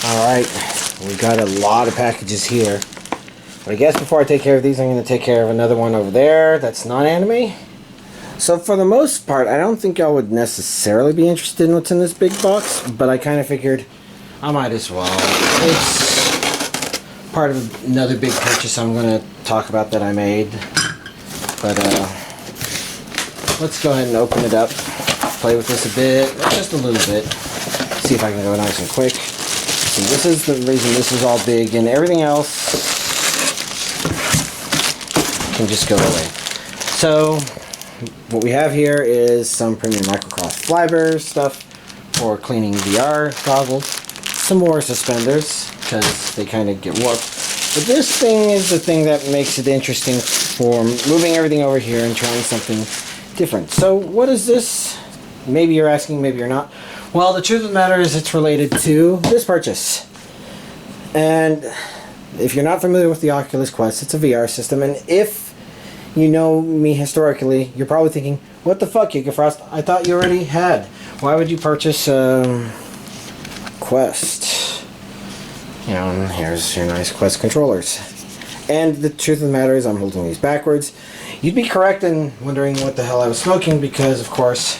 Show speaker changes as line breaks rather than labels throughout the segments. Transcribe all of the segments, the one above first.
Alright, we got a lot of packages here. But I guess before I take care of these, I'm going to take care of another one over there that's non-anime. So for the most part, I don't think y'all would necessarily be interested in what's in this big box, but I kind of figured I might as well. It's part of another big purchase I'm going to talk about that I made. But let's go ahead and open it up, play with this a bit, just a little bit, see if I can go nice and quick. See, this is the reason this is all big, and everything else can just go away. So what we have here is some premium microcloth fiber stuff for cleaning VR goggles, some more suspenders because they kind of get warped. But this thing is the thing that makes it interesting for moving everything over here and trying something different. So what is this? Maybe you're asking, maybe you're not. Well, the truth of the matter is it's related to this purchase. And if you're not familiar with the Oculus Quest, it's a VR system, and if you know me historically, you're probably thinking, what the fuck, Yuka Frost? I thought you already had. Why would you purchase Quest? You know, and here's your nice Quest controllers. And the truth of the matter is I'm holding these backwards. You'd be correct in wondering what the hell I was smoking because, of course,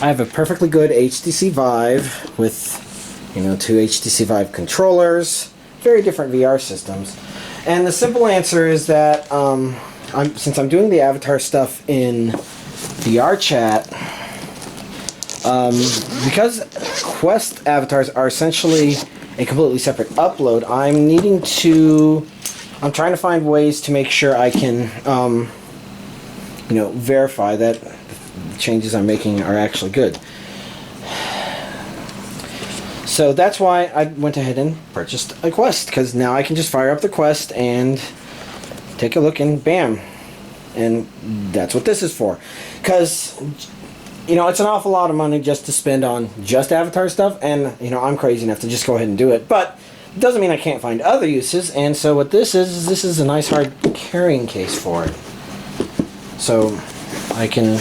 I have a perfectly good HTC Vive with, you know, two HTC Vive controllers. Very different VR systems. And the simple answer is that since I'm doing the avatar stuff in VR chat, because Quest avatars are essentially a completely separate upload, I'm trying to find ways to make sure I can, you know, verify that the changes I'm making are actually good. So that's why I went ahead and purchased a Quest, because now I can just fire up the Quest and take a look and bam. And that's what this is for. Because, you know, it's an awful lot of money just to spend on just avatar stuff, and, you know, I'm crazy enough to just go ahead and do it. But it doesn't mean I can't find other uses, and so what this is a nice hard carrying case for it. So I can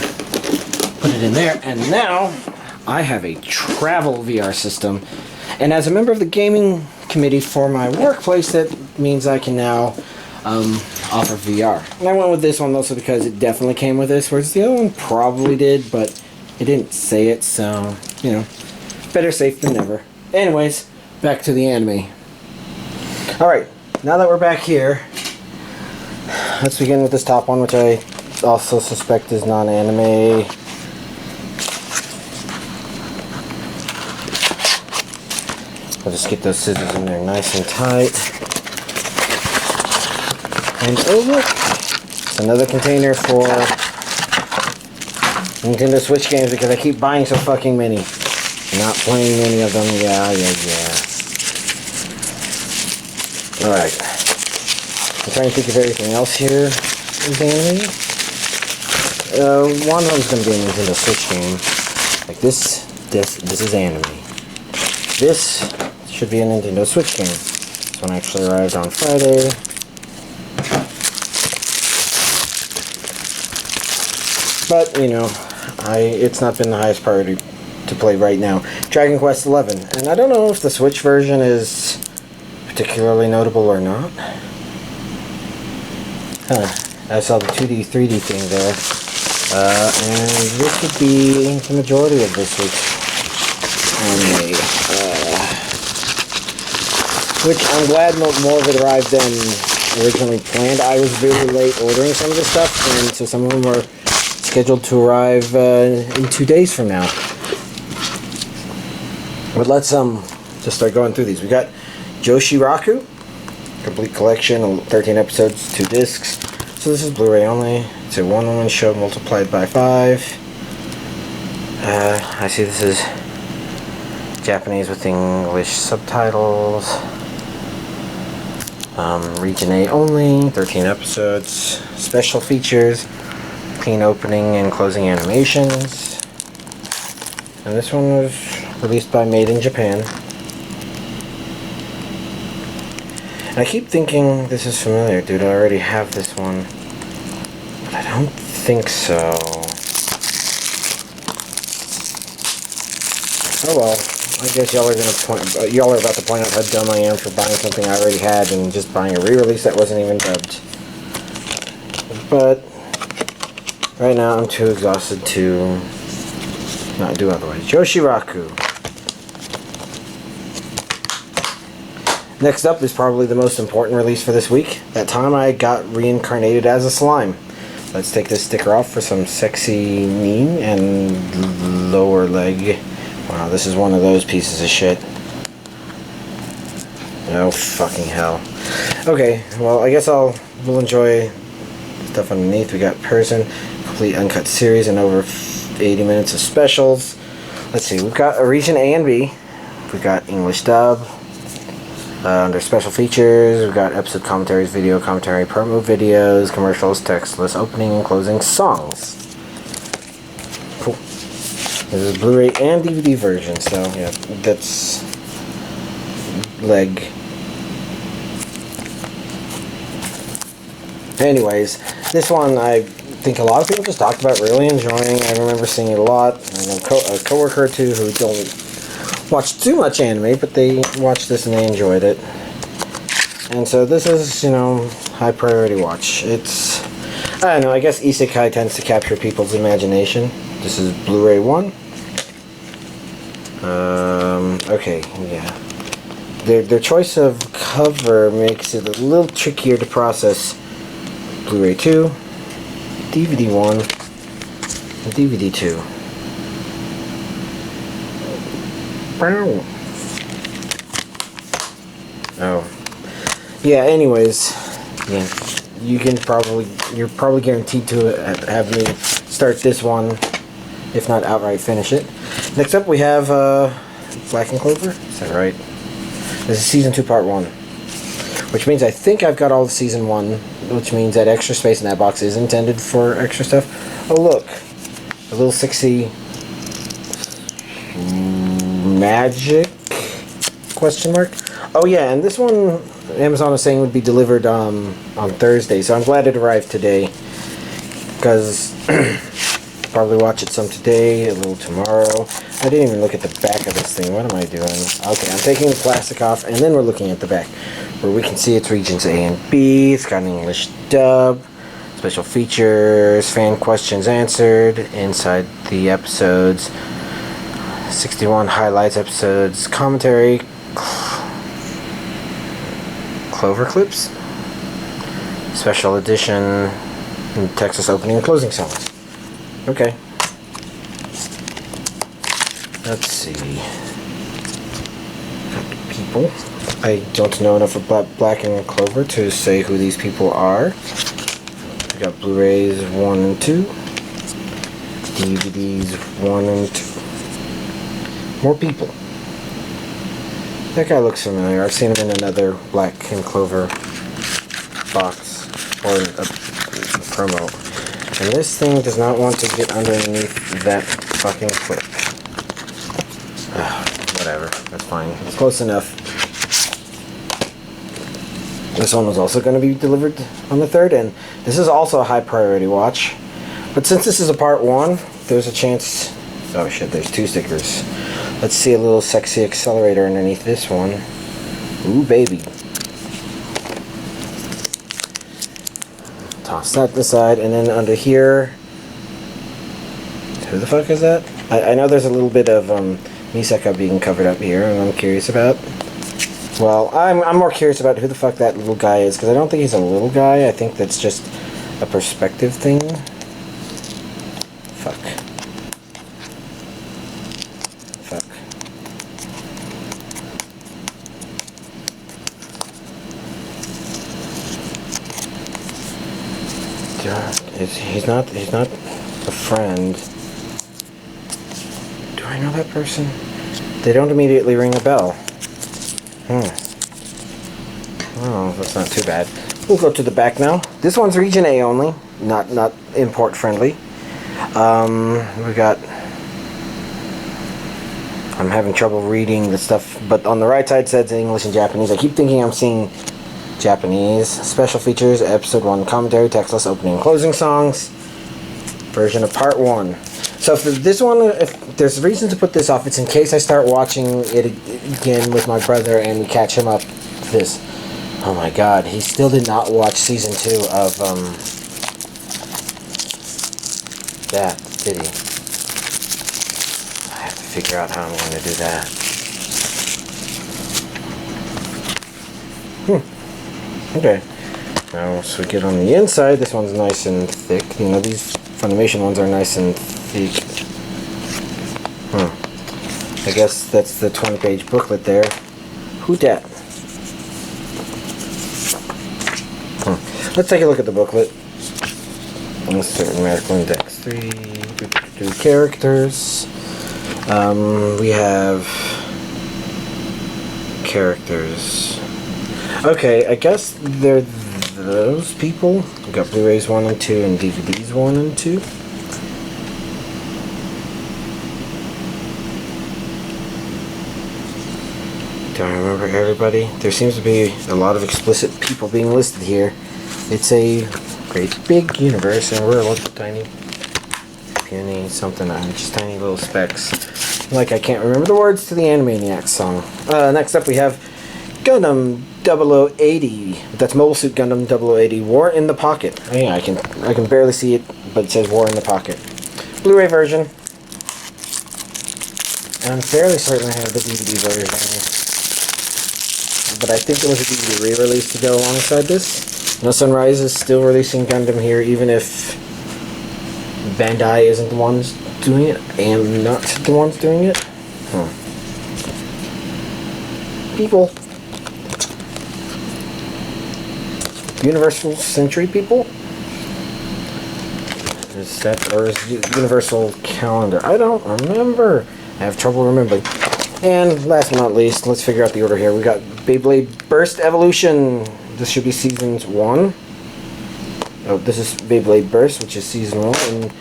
put it in there, and now I have a travel VR system. And as a member of the gaming committee for my workplace, that means I can now offer VR. And I went with this one mostly because it definitely came with this, whereas the other one probably did, but it didn't say it, so, you know, better safe than never. Anyways, back to the anime. Alright, now that we're back here, let's begin with this top one, which I also suspect is non-anime. I'll just get those scissors in there nice and tight. And oh look, it's another container for Nintendo Switch games because I keep buying so fucking many. Not playing any of them, yeah. Alright. I'm trying to think of everything else here is anime. One of them's going to be a Nintendo Switch game. Like this is anime. This should be a Nintendo Switch game. This one actually arrived on Friday. But, you know, it's not been the highest priority to play right now. Dragon Quest XI. And I don't know if the Switch version is particularly notable or not. I saw the 2D, 3D thing there. And this would be the majority of this week's anime. Which I'm glad more of it arrived than originally planned. I was really late ordering some of this stuff, and so some of them were scheduled to arrive in 2 days from now. But let's just start going through these. We got Joshiraku, complete collection, 13 episodes, 2 discs. So this is Blu-ray only. It's a one-woman show multiplied by 5. I see this is Japanese with English subtitles. Region A only, 13 episodes, special features, clean opening and closing animations. And this one was released by Made in Japan. And I keep thinking this is familiar, dude. I already have this one. But I don't think so. Oh well. I guess y'all are about to point out how dumb I am for buying something I already had and just buying a re-release that wasn't even dubbed. But right now I'm too exhausted to not do otherwise. Joshiraku. Next up is probably the most important release for this week. That time I got reincarnated as a slime. Let's take this sticker off for some sexy knee and lower leg. Wow, this is one of those pieces of shit. Oh, fucking hell. Okay, well, I guess we'll enjoy stuff underneath. We got person, complete uncut series, and over 80 minutes of specials. Let's see, we've got a region A and B. We've got English dub. Under special features, we've got episode commentaries, video commentary, promo videos, commercials, textless opening and closing songs. Cool. This is Blu-ray and DVD version, so yeah, that's leg. Anyways, this one I think a lot of people just talked about really enjoying. I remember seeing it a lot. I know a coworker or two who don't watch too much anime, but they watched this and they enjoyed it. And so this is, you know, high priority watch. It's, I don't know, I guess isekai tends to capture people's imagination. This is Blu-ray 1. Okay, yeah. Their choice of cover makes it a little trickier to process. Blu-ray 2, DVD 1, and DVD 2. Oh. Yeah, anyways, yeah, you're probably guaranteed to have me start this one, if not outright finish it. Next up we have Black and Clover, is that right? This is Season 2 Part 1. Which means I think I've got all of Season 1, which means that extra space in that box is intended for extra stuff. Oh look, a little 6C magic question mark. Oh yeah, and this one Amazon was saying would be delivered on Thursday, so I'm glad it arrived today, because probably watch it some today, a little tomorrow. I didn't even look at the back of this thing. What am I doing? Okay, I'm taking the plastic off, and then we're looking at the back, where we can see its regions A and B. It's got an English dub, special features, fan questions answered inside the episodes, 61 highlights episodes, commentary, Clover clips, special edition, and Texas opening and closing songs. Okay. Let's see. Got people. I don't know enough about Black and Clover to say who these people are. We got Blu-rays 1 and 2, DVDs 1 and 2. More people. That guy looks familiar. I've seen him in another Black and Clover box or a promo. And this thing does not want to get underneath that fucking clip. Whatever. That's fine. It's close enough. This one was also going to be delivered on the 3rd, and this is also a high priority watch. But since this is a part 1, there's a chance... Oh shit, there's 2 stickers. Let's see a little sexy accelerator underneath this one. Ooh, baby. Toss that aside, and then under here... Who the fuck is that? I know there's a little bit of Misaka being covered up here, and I'm curious about. Well, I'm more curious about who the fuck that little guy is, because I don't think he's a little guy. I think that's just a perspective thing. Fuck. He's not a friend. Do I know that person? They don't immediately ring a bell. Oh, that's not too bad. We'll go to the back now. This one's region A only, not import friendly. We got... I'm having trouble reading the stuff, but on the right side says English and Japanese. I keep thinking I'm seeing Japanese. Special features, episode 1 commentary, textless opening and closing songs. Version of part 1. So for this one, if there's a reason to put this off, it's in case I start watching it again with my brother and we catch him up. This. Oh my god, he still did not watch season 2 of that, did he? I have to figure out how I'm going to do that. Okay. Now, so we get on the inside. This one's nice and thick. You know, these Funimation ones are nice and thick. I guess that's the 20-page booklet there. Who dat? Let's take a look at the booklet. Certain Magical Index 3 characters. We have characters. Okay, I guess they're those people. We got Blu-rays 1 and 2 and DVDs 1 and 2. Do I remember everybody? There seems to be a lot of explicit people being listed here. It's a great big universe, and we're a little tiny, puny something. Just tiny little specks. Like I can't remember the words to the Animaniacs song. Next up we have Gundam 0080. That's Mobile Suit Gundam 0080. War in the Pocket. Oh, yeah, I can barely see it, but it says War in the Pocket. Blu-ray version. And I'm fairly certain I have the DVD version. But I think it was a DVD re-release to go alongside this. No Sunrise is still releasing Gundam here, even if Bandai isn't the ones doing it. I am not the ones doing it. People. Universal Century people? Is that, or is it Universal Calendar? I don't remember. I have trouble remembering. And last but not least, let's figure out the order here. We got Beyblade Burst Evolution. This should be seasons 1. Oh, this is Beyblade Burst, which is season 1, and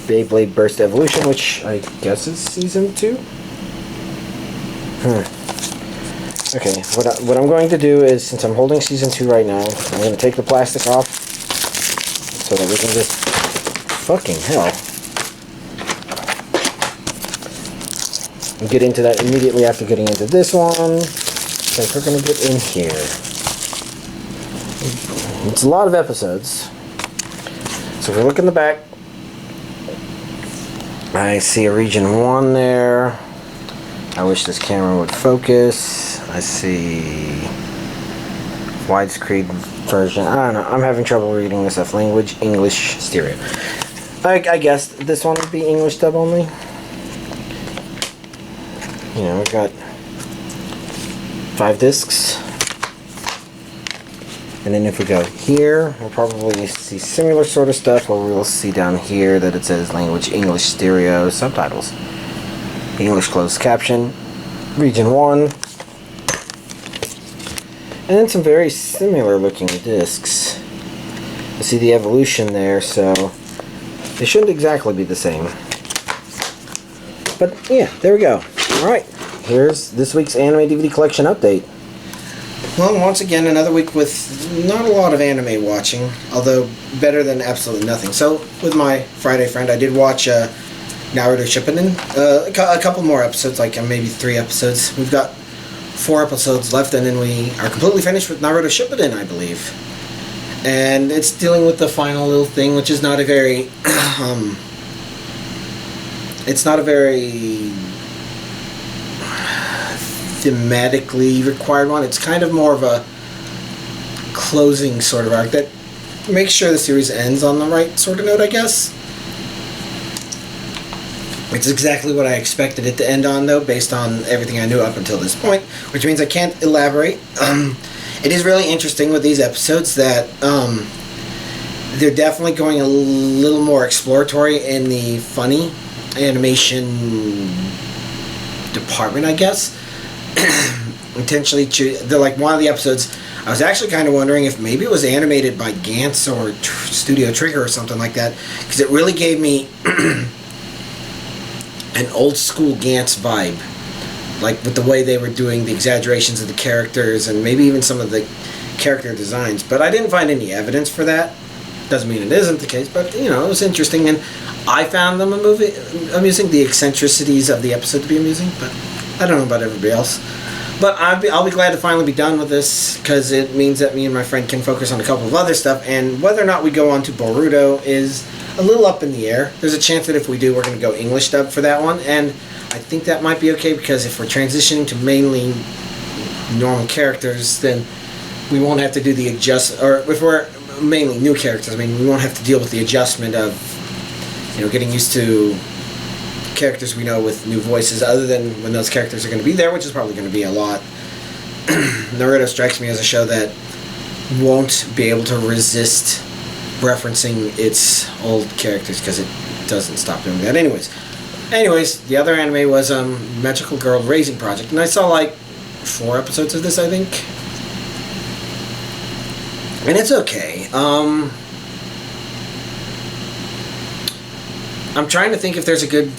Beyblade Burst Evolution, which I guess is season 2. Okay, what I'm going to do is, since I'm holding season 2 right now, I'm going to take the plastic off so that we can just... Fucking hell. Get into that immediately after getting into this one. So we're going to get in here. It's a lot of episodes. So if we look in the back, I see a region 1 there. I wish this camera would focus. I see widescreen version. I don't know. I'm having trouble reading this stuff. Language, English, stereo. I guess this one would be English dub only. You know, we've got 5 discs. And then if we go here, we'll probably see similar sort of stuff where we'll see down here that it says language, English, stereo, subtitles. English closed caption, region 1. And then some very similar looking discs. You see the evolution there, so they shouldn't exactly be the same. But yeah, there we go. Alright, here's this week's anime DVD collection update. Well, once again, another week with not a lot of anime watching, although better than absolutely nothing. So, with my Friday friend, I did watch Naruto Shippuden. A couple more episodes, like maybe 3 episodes. We've got 4 episodes left, and then we are completely finished with Naruto Shippuden, I believe. And it's dealing with the final little thing, which is not a very... it's not a very... thematically required one. It's kind of more of a closing sort of arc that makes sure the series ends on the right sort of note, I guess. It's exactly what I expected it to end on, though, based on everything I knew up until this point, which means I can't elaborate. It is really interesting with these episodes that they're definitely going a little more exploratory in the funny animation department, I guess. Intentionally, they're like one of the episodes. I was actually kind of wondering if maybe it was animated by Gantz or Studio Trigger or something like that, because it really gave me an old school Gantz vibe, like with the way they were doing the exaggerations of the characters and maybe even some of the character designs. But I didn't find any evidence for that. Doesn't mean it isn't the case, but you know, it was interesting, and I found them amusing. The eccentricities of the episode to be amusing, but I don't know about everybody else. But I'll be glad to finally be done with this, because it means that me and my friend can focus on a couple of other stuff, and whether or not we go on to Boruto is a little up in the air. There's a chance that if we do, we're going to go English dub for that one, and I think that might be okay, because if we're transitioning to mainly normal characters, then we won't have to do the or if we're mainly new characters, I mean, we won't have to deal with the adjustment of, you know, getting used to characters we know with new voices, other than when those characters are going to be there, which is probably going to be a lot. Naruto strikes me as a show that won't be able to resist referencing its old characters, because it doesn't stop doing that. Anyways, the other anime was Magical Girl Raising Project, and I saw like 4 episodes of this, I think. And it's okay. I'm trying to think if there's a good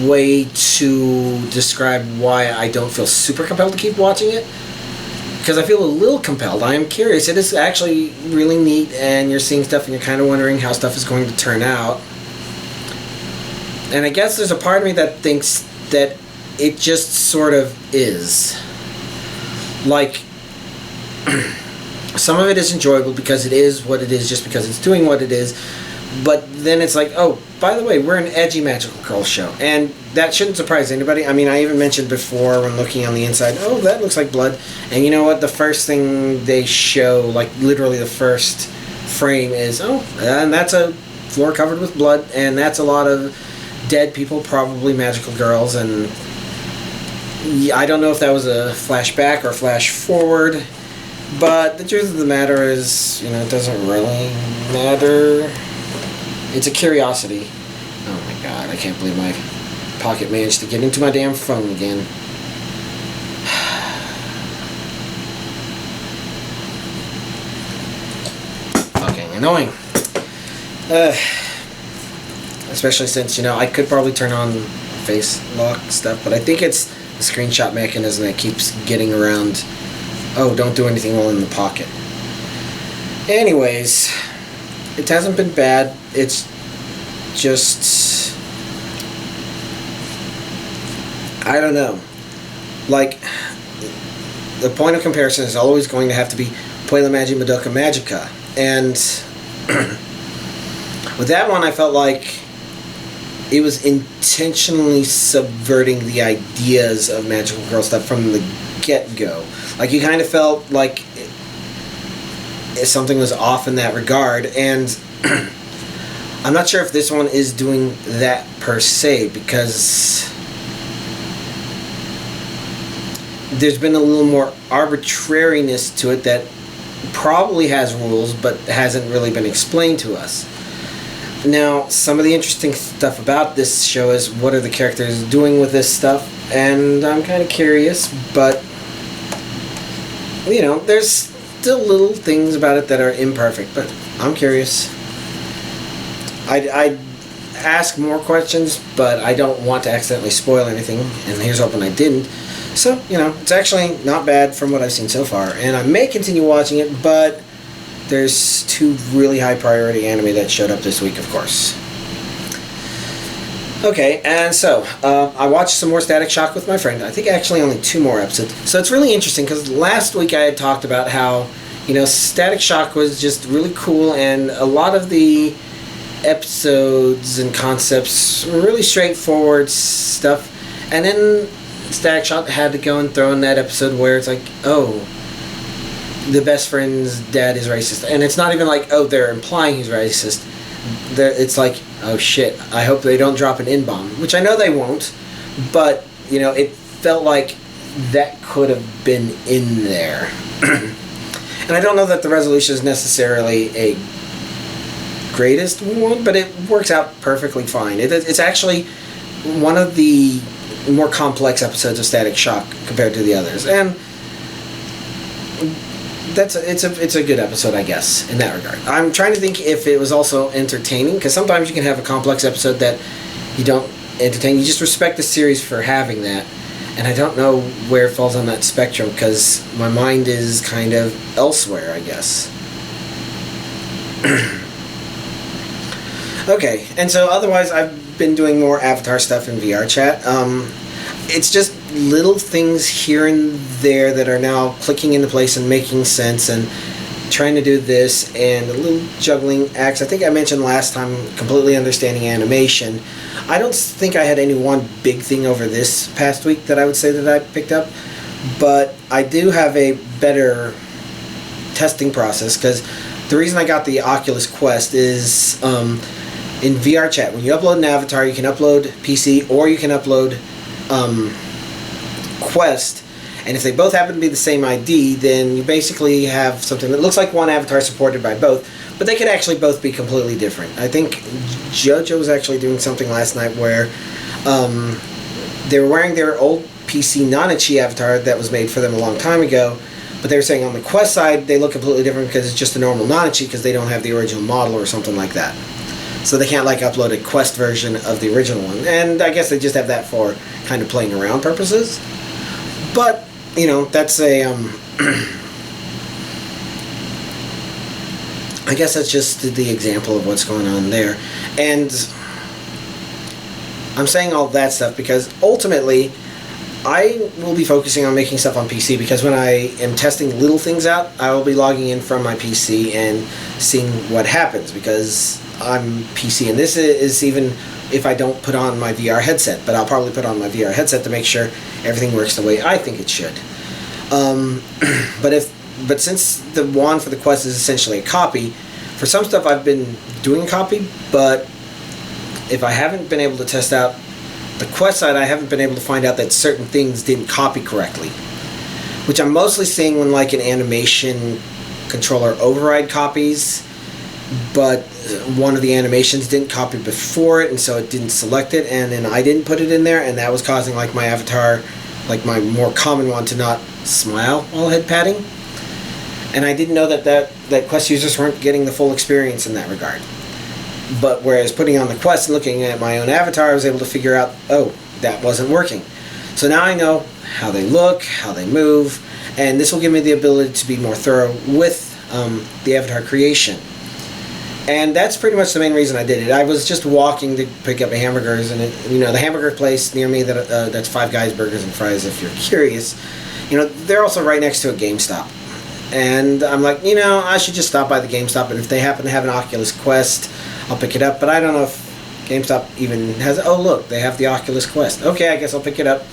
way to describe why I don't feel super compelled to keep watching it. Because I feel a little compelled. I am curious. It is actually really neat, and you're seeing stuff and you're kind of wondering how stuff is going to turn out. And I guess there's a part of me that thinks that it just sort of is. Like, some of it is enjoyable because it is what it is, just because it's doing what it is. But then it's like, oh, by the way, we're an edgy magical girl show. And that shouldn't surprise anybody. I mean, I even mentioned before when looking on the inside, oh, that looks like blood. And you know what? The first thing they show, like literally the first frame is, oh, and that's a floor covered with blood. And that's a lot of dead people, probably magical girls. And I don't know if that was a flashback or flash forward. But the truth of the matter is, you know, it doesn't really matter. It's a curiosity. Oh my god, I can't believe my pocket managed to get into my damn phone again. Fucking annoying. Especially since, you know, I could probably turn on face lock stuff, but I think it's the screenshot mechanism that keeps getting around, oh, don't do anything while in the pocket. Anyways, it hasn't been bad. It's just, I don't know. Like, the point of comparison is always going to have to be Puella Magi Madoka Magica. And with that one, I felt like it was intentionally subverting the ideas of magical girl stuff from the get-go. Like, you kind of felt like something was off in that regard, and I'm not sure if this one is doing that per se, because there's been a little more arbitrariness to it that probably has rules but hasn't really been explained to us. Now, some of the interesting stuff about this show is what are the characters doing with this stuff, and I'm kind of curious, but you know, there's still little things about it that are imperfect, but I'm curious. I'd ask more questions, but I don't want to accidentally spoil anything, and here's hoping I didn't. So, you know, it's actually not bad from what I've seen so far, and I may continue watching it, but there's 2 really high priority anime that showed up this week, of course. Okay, and so, I watched some more Static Shock with my friend. I think actually only 2 more episodes. So it's really interesting, because last week I had talked about how, you know, Static Shock was just really cool, and a lot of the episodes and concepts were really straightforward stuff. And then Static Shock had to go and throw in that episode where it's like, oh, the best friend's dad is racist. And it's not even like, oh, they're implying he's racist. It's like, oh shit, I hope they don't drop an N-bomb, which I know they won't, but, you know, it felt like that could have been in there. And I don't know that the resolution is necessarily a greatest one, but it works out perfectly fine. It's actually one of the more complex episodes of Static Shock compared to the others, and it's a good episode, I guess, in that regard. I'm trying to think if it was also entertaining, because sometimes you can have a complex episode that you don't entertain. You just respect the series for having that, and I don't know where it falls on that spectrum, because my mind is kind of elsewhere, I guess. Okay, and so otherwise I've been doing more Avatar stuff in VR chat. It's just little things here and there that are now clicking into place and making sense, and trying to do this, and a little juggling acts. I think I mentioned last time completely understanding animation. I don't think I had any one big thing over this past week that I would say that I picked up, but I do have a better testing process, because the reason I got the Oculus Quest is in VR chat, when you upload an avatar, you can upload PC or you can upload Quest, and if they both happen to be the same ID, then you basically have something that looks like one avatar supported by both, but they could actually both be completely different. I think JoJo was actually doing something last night where they were wearing their old PC Nanachi avatar that was made for them a long time ago, but they were saying on the Quest side they look completely different because it's just a normal Nanachi, because they don't have the original model or something like that. So they can't like upload a Quest version of the original one, and I guess they just have that for kind of playing around purposes. But you know, that's a I guess that's just the example of what's going on there. And I'm saying all that stuff because ultimately I will be focusing on making stuff on PC, because when I am testing little things out, I will be logging in from my PC and seeing what happens, because I'm PC, and this is even if I don't put on my VR headset, but I'll probably put on my VR headset to make sure everything works the way I think it should. But since the wand for the Quest is essentially a copy, for some stuff I've been doing a copy, but if I haven't been able to test out the Quest side, I haven't been able to find out that certain things didn't copy correctly, which I'm mostly seeing when like an animation controller override copies, but one of the animations didn't copy before it, and so it didn't select it, and then I didn't put it in there, and that was causing like my avatar, like my more common one, to not smile while head patting. And I didn't know that Quest users weren't getting the full experience in that regard. But whereas putting on the Quest and looking at my own avatar, I was able to figure out, oh, that wasn't working. So now I know how they look, how they move, and this will give me the ability to be more thorough with the avatar creation. And that's pretty much the main reason I did it. I was just walking to pick up hamburgers, and the hamburger place near me that's Five Guys Burgers and Fries, if you're curious. They're also right next to a GameStop. And I'm like, I should just stop by the GameStop, and if they happen to have an Oculus Quest, I'll pick it up. But I don't know if GameStop even has, oh look, they have the Oculus Quest. Okay, I guess I'll pick it up.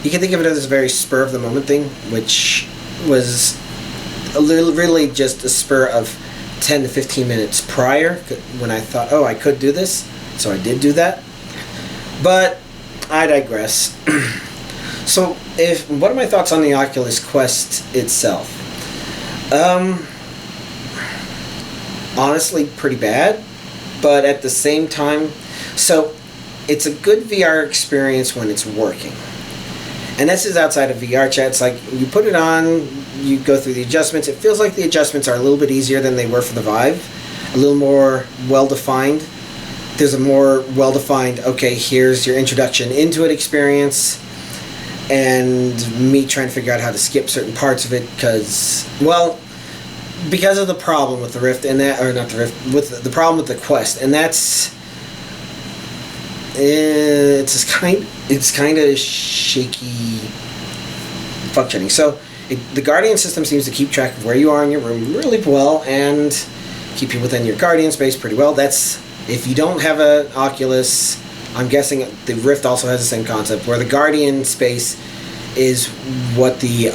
You can think of it as a very spur-of-the-moment thing, which was really just a spur of 10 to 15 minutes prior, when I thought, oh, I could do this, so I did do that. But I digress. So, what are my thoughts on the Oculus Quest itself? Honestly, pretty bad, but at the same time, so it's a good VR experience when it's working. And this is outside of VR chat. It's like you put it on, you go through the adjustments. It feels like the adjustments are a little bit easier than they were for the Vive, a little more well-defined. There's a more well-defined, okay, here's your introduction into it experience, and me trying to figure out how to skip certain parts of it because of the problem with the Rift, and that, or not the Rift, with the problem with the Quest, and that's it's kind of shaky functioning. So the Guardian system seems to keep track of where you are in your room really well and keep you within your Guardian space pretty well. That's if you don't have an Oculus. I'm guessing the Rift also has the same concept, where the Guardian space is what the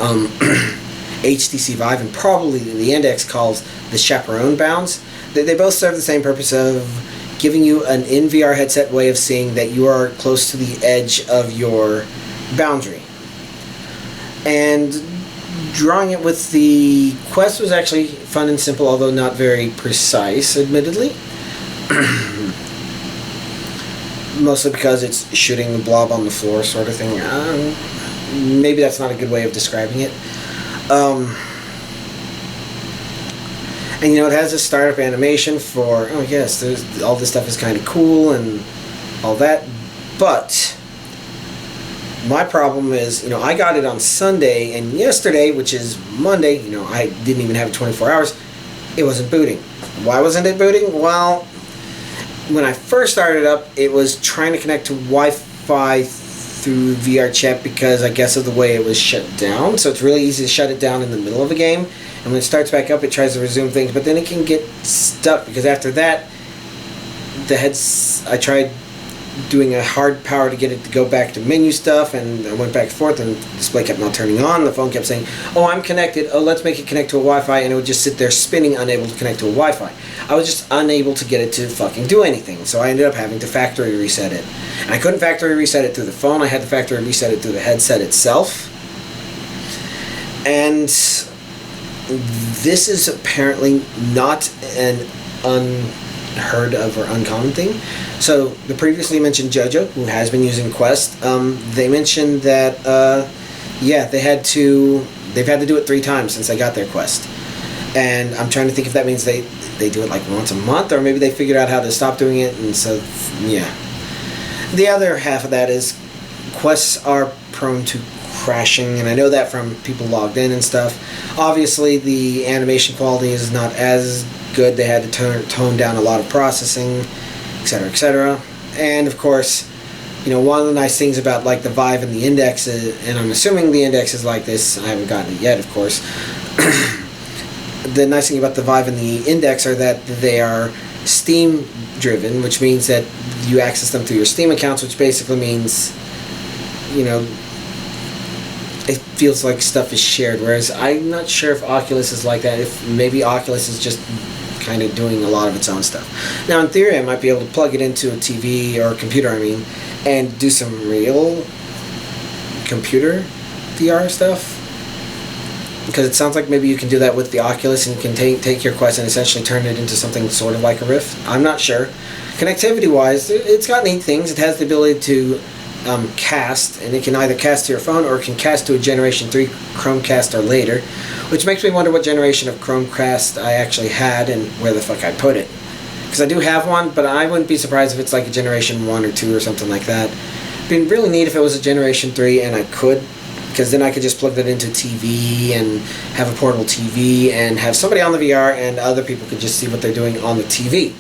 HTC Vive and probably the Index calls the chaperone bounds. They both serve the same purpose of giving you an in-VR headset way of seeing that you are close to the edge of your boundary. And drawing it with the Quest was actually fun and simple, although not very precise, admittedly. Mostly because it's shooting the blob on the floor sort of thing. Maybe that's not a good way of describing it. And it has a startup animation for, oh yes, all this stuff is kind of cool and all that. But my problem is, I got it on Sunday, and yesterday, which is Monday, I didn't even have it 24 hours, it wasn't booting. Why wasn't it booting? Well, when I first started up, it was trying to connect to Wi-Fi through VR chat because I guess of the way it was shut down. So it's really easy to shut it down in the middle of a game, and when it starts back up, it tries to resume things, but then it can get stuck because after that, I tried doing a hard power to get it to go back to menu stuff, and I went back and forth, and the display kept not turning on. The phone kept saying, "Oh, I'm connected. Oh, let's make it connect to a Wi-Fi," and it would just sit there spinning, unable to connect to a Wi-Fi. I was just unable to get it to fucking do anything, so I ended up having to factory reset it. And I couldn't factory reset it through the phone. I had to factory reset it through the headset itself. And this is apparently not an unheard of or uncommon thing. So the previously mentioned JoJo, who has been using Quest, they mentioned that they've had to do it 3 times since they got their Quest, and I'm trying to think if that means they do it like once a month, or maybe they figured out how to stop doing it, and so yeah. The other half of that is Quests are prone to crashing, and I know that from people logged in and stuff. Obviously the animation quality is not as good. They had to tone down a lot of processing, etc., etc. And of course, you know, one of the nice things about like the Vive and the Index is, and I'm assuming the Index is like this, I haven't gotten it yet, of course. The nice thing about the Vive and the Index are that they are Steam driven, which means that you access them through your Steam accounts, which basically means, you know, it feels like stuff is shared, whereas I'm not sure if Oculus is like that. If maybe Oculus is just kind of doing a lot of its own stuff. Now in theory I might be able to plug it into a TV or a computer, and do some real computer VR stuff, because it sounds like maybe you can do that with the Oculus, and you can take your Quest and essentially turn it into something sort of like a Rift. I'm not sure. Connectivity wise, it's got neat things. It has the ability to cast, and it can either cast to your phone or it can cast to a Generation 3 Chromecast or later, which makes me wonder what generation of Chromecast I actually had and where the fuck I put it. Because I do have one, but I wouldn't be surprised if it's like a Generation 1 or 2 or something like that. It'd be really neat if it was a Generation 3 and I could, because then I could just plug that into TV and have a portable TV and have somebody on the VR and other people could just see what they're doing on the TV.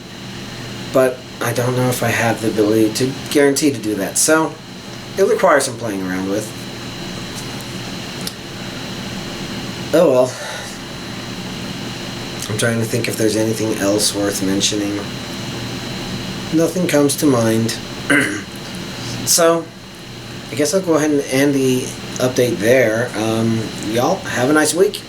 But I don't know if I have the ability to guarantee to do that, so it requires some playing around with. Oh well. I'm trying to think if there's anything else worth mentioning. Nothing comes to mind. So, I guess I'll go ahead and end the update there. Y'all, have a nice week.